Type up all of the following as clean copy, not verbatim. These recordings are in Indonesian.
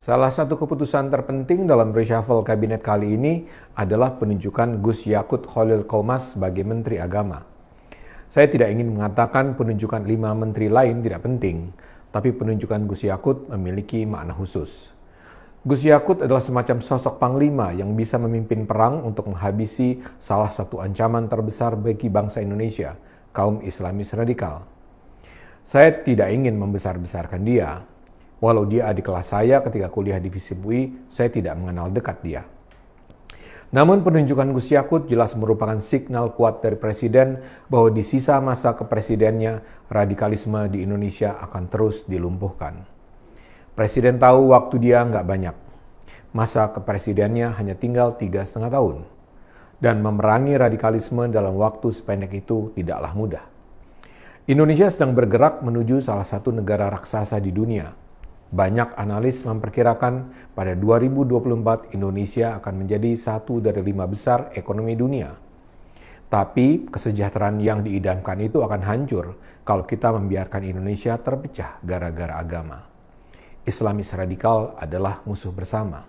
Salah satu keputusan terpenting dalam reshuffle kabinet kali ini adalah penunjukan Gus Yakut Khalil Qomas sebagai Menteri Agama. Saya tidak ingin mengatakan penunjukan 5 menteri lain tidak penting, tapi penunjukan Gus Yakut memiliki makna khusus. Gus Yakut adalah semacam sosok panglima yang bisa memimpin perang untuk menghabisi salah satu ancaman terbesar bagi bangsa Indonesia, kaum Islamis radikal. Saya tidak ingin membesar-besarkan dia. Walau dia adik kelas saya ketika kuliah di FISIP UI, saya tidak mengenal dekat dia. Namun penunjukan Gus Yakut jelas merupakan signal kuat dari Presiden bahwa di sisa masa kepresidennya, radikalisme di Indonesia akan terus dilumpuhkan. Presiden tahu waktu dia nggak banyak. Masa kepresidennya hanya tinggal 3,5 tahun. Dan memerangi radikalisme dalam waktu sependek itu tidaklah mudah. Indonesia sedang bergerak menuju salah satu negara raksasa di dunia. Banyak analis memperkirakan pada 2024 Indonesia akan menjadi satu dari 5 besar ekonomi dunia. Tapi kesejahteraan yang diidamkan itu akan hancur kalau kita membiarkan Indonesia terpecah gara-gara agama. Islamis radikal adalah musuh bersama.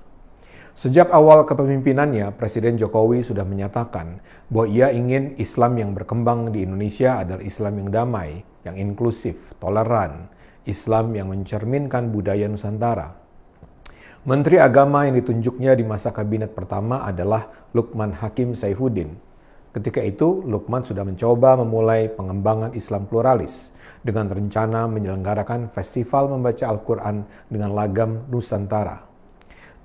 Sejak awal kepemimpinannya, Presiden Jokowi sudah menyatakan bahwa ia ingin Islam yang berkembang di Indonesia adalah Islam yang damai, yang inklusif, toleran, Islam yang mencerminkan budaya Nusantara. Menteri Agama yang ditunjuknya di masa kabinet pertama adalah Lukman Hakim Saifuddin. Ketika itu, Lukman sudah mencoba memulai pengembangan Islam pluralis dengan rencana menyelenggarakan festival membaca Al-Quran dengan lagam Nusantara.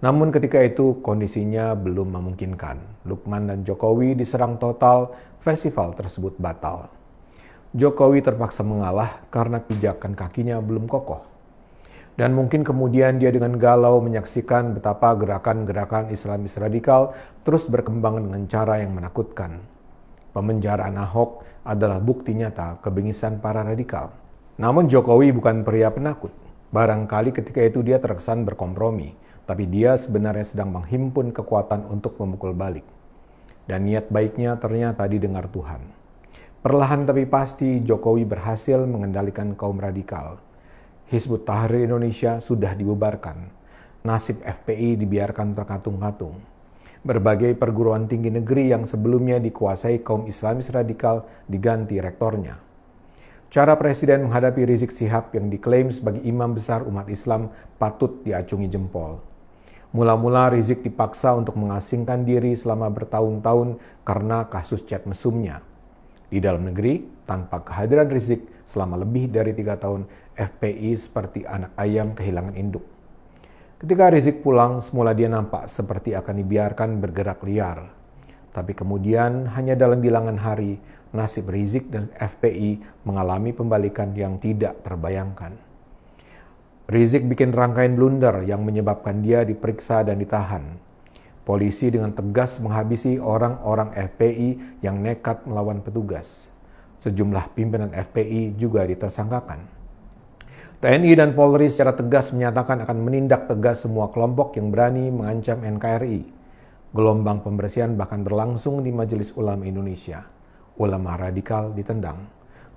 Namun ketika itu kondisinya belum memungkinkan. Lukman dan Jokowi diserang total, festival tersebut batal. Jokowi terpaksa mengalah karena pijakan kakinya belum kokoh. Dan mungkin kemudian dia dengan galau menyaksikan betapa gerakan-gerakan Islamis radikal terus berkembang dengan cara yang menakutkan. Pemenjaraan Ahok adalah bukti nyata kebengisan para radikal. Namun Jokowi bukan pria penakut. Barangkali ketika itu dia terkesan berkompromi, tapi dia sebenarnya sedang menghimpun kekuatan untuk memukul balik. Dan niat baiknya ternyata didengar Tuhan. Perlahan tapi pasti Jokowi berhasil mengendalikan kaum radikal. Hizbut Tahrir Indonesia sudah dibubarkan. Nasib FPI dibiarkan terkatung-katung. Berbagai perguruan tinggi negeri yang sebelumnya dikuasai kaum Islamis radikal diganti rektornya. Cara Presiden menghadapi Rizik Syihab yang diklaim sebagai imam besar umat Islam patut diacungi jempol. Mula-mula Rizik dipaksa untuk mengasingkan diri selama bertahun-tahun karena kasus chat mesumnya. Di dalam negeri, tanpa kehadiran Rizik selama lebih dari 3 tahun, FPI seperti anak ayam kehilangan induk. Ketika Rizik pulang, semula dia nampak seperti akan dibiarkan bergerak liar. Tapi kemudian, hanya dalam bilangan hari, nasib Rizik dan FPI mengalami pembalikan yang tidak terbayangkan. Rizik bikin rangkaian blunder yang menyebabkan dia diperiksa dan ditahan. Polisi dengan tegas menghabisi orang-orang FPI yang nekat melawan petugas. Sejumlah pimpinan FPI juga ditersangkakan. TNI dan Polri secara tegas menyatakan akan menindak tegas semua kelompok yang berani mengancam NKRI. Gelombang pembersihan bahkan berlangsung di Majelis Ulama Indonesia. Ulama radikal ditendang.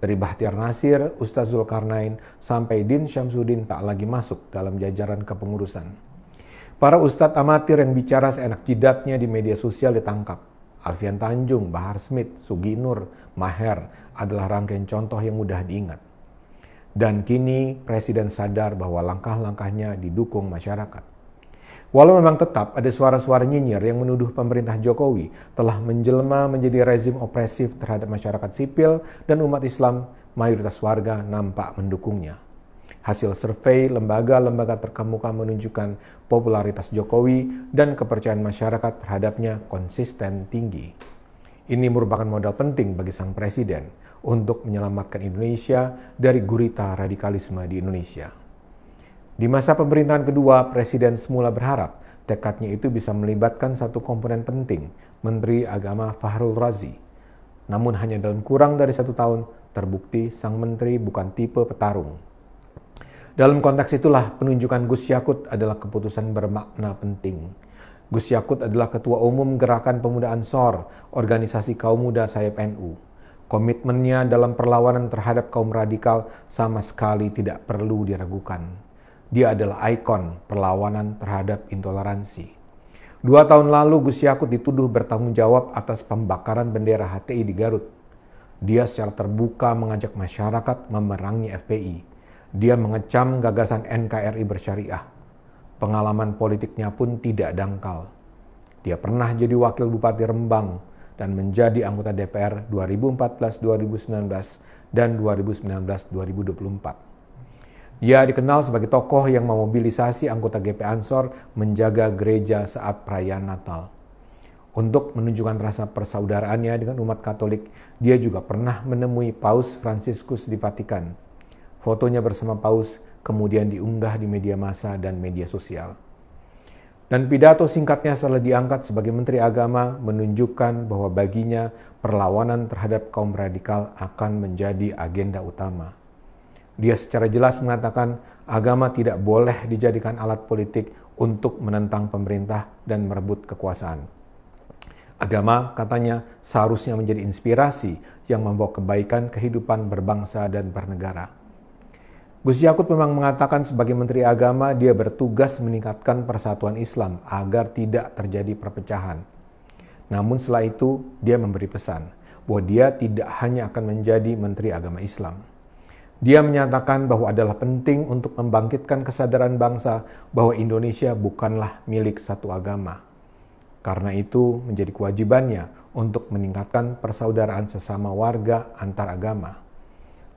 Dari Bahtiar Nasir, Ustaz Zulkarnain, sampai Din Syamsuddin tak lagi masuk dalam jajaran kepengurusan. Para ustadz amatir yang bicara seenak jidatnya di media sosial ditangkap. Alfian Tanjung, Bahar Smith, Sugi Nur, Maher adalah rangkaian contoh yang mudah diingat. Dan kini Presiden sadar bahwa langkah-langkahnya didukung masyarakat. Walau memang tetap ada suara-suara nyinyir yang menuduh pemerintah Jokowi telah menjelma menjadi rezim opresif terhadap masyarakat sipil dan umat Islam, mayoritas warga nampak mendukungnya. Hasil survei lembaga-lembaga terkemuka menunjukkan popularitas Jokowi dan kepercayaan masyarakat terhadapnya konsisten tinggi. Ini merupakan modal penting bagi sang presiden untuk menyelamatkan Indonesia dari gurita radikalisme di Indonesia. Di masa pemerintahan kedua, Presiden semula berharap tekadnya itu bisa melibatkan satu komponen penting, Menteri Agama Fahrul Razi. Namun hanya dalam kurang dari 1 tahun, terbukti sang menteri bukan tipe petarung. Dalam konteks itulah penunjukan Gus Yakut adalah keputusan bermakna penting. Gus Yakut adalah Ketua Umum Gerakan Pemuda Ansor, organisasi kaum muda sayap NU. Komitmennya dalam perlawanan terhadap kaum radikal sama sekali tidak perlu diragukan. Dia adalah ikon perlawanan terhadap intoleransi. 2 tahun lalu Gus Yakut dituduh bertanggung jawab atas pembakaran bendera HTI di Garut. Dia secara terbuka mengajak masyarakat memerangi FPI. Dia mengecam gagasan NKRI bersyariah. Pengalaman politiknya pun tidak dangkal. Dia pernah jadi wakil Bupati Rembang dan menjadi anggota DPR 2014-2019 dan 2019-2024. Dia dikenal sebagai tokoh yang memobilisasi anggota GP Ansor menjaga gereja saat perayaan Natal. Untuk menunjukkan rasa persaudaraannya dengan umat Katolik, dia juga pernah menemui Paus Fransiskus di Vatikan. Fotonya bersama Paus kemudian diunggah di media massa dan media sosial. Dan pidato singkatnya setelah diangkat sebagai Menteri Agama menunjukkan bahwa baginya perlawanan terhadap kaum radikal akan menjadi agenda utama. Dia secara jelas mengatakan agama tidak boleh dijadikan alat politik untuk menentang pemerintah dan merebut kekuasaan. Agama, katanya, seharusnya menjadi inspirasi yang membawa kebaikan kehidupan berbangsa dan bernegara. Gus Yakut memang mengatakan sebagai Menteri Agama dia bertugas meningkatkan persatuan Islam agar tidak terjadi perpecahan. Namun setelah itu dia memberi pesan bahwa dia tidak hanya akan menjadi Menteri Agama Islam. Dia menyatakan bahwa adalah penting untuk membangkitkan kesadaran bangsa bahwa Indonesia bukanlah milik satu agama. Karena itu menjadi kewajibannya untuk meningkatkan persaudaraan sesama warga antar agama.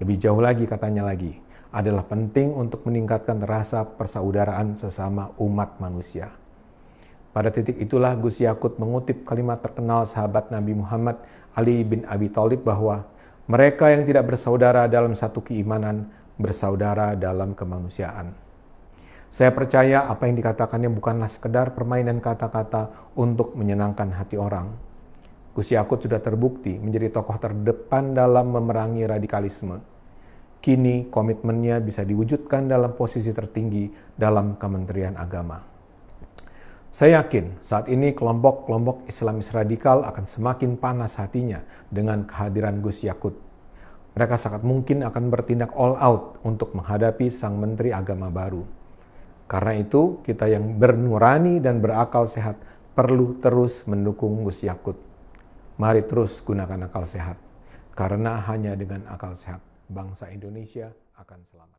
Lebih jauh lagi katanya lagi, adalah penting untuk meningkatkan rasa persaudaraan sesama umat manusia. Pada titik itulah Gus Yakut mengutip kalimat terkenal sahabat Nabi Muhammad Ali bin Abi Thalib bahwa mereka yang tidak bersaudara dalam satu keimanan, bersaudara dalam kemanusiaan. Saya percaya apa yang dikatakannya bukanlah sekedar permainan kata-kata untuk menyenangkan hati orang. Gus Yakut sudah terbukti menjadi tokoh terdepan dalam memerangi radikalisme. Kini komitmennya bisa diwujudkan dalam posisi tertinggi dalam Kementerian Agama. Saya yakin saat ini kelompok-kelompok Islamis radikal akan semakin panas hatinya dengan kehadiran Gus Yakut. Mereka sangat mungkin akan bertindak all out untuk menghadapi sang Menteri Agama baru. Karena itu, kita yang bernurani dan berakal sehat perlu terus mendukung Gus Yakut. Mari terus gunakan akal sehat, karena hanya dengan akal sehat bangsa Indonesia akan selamat.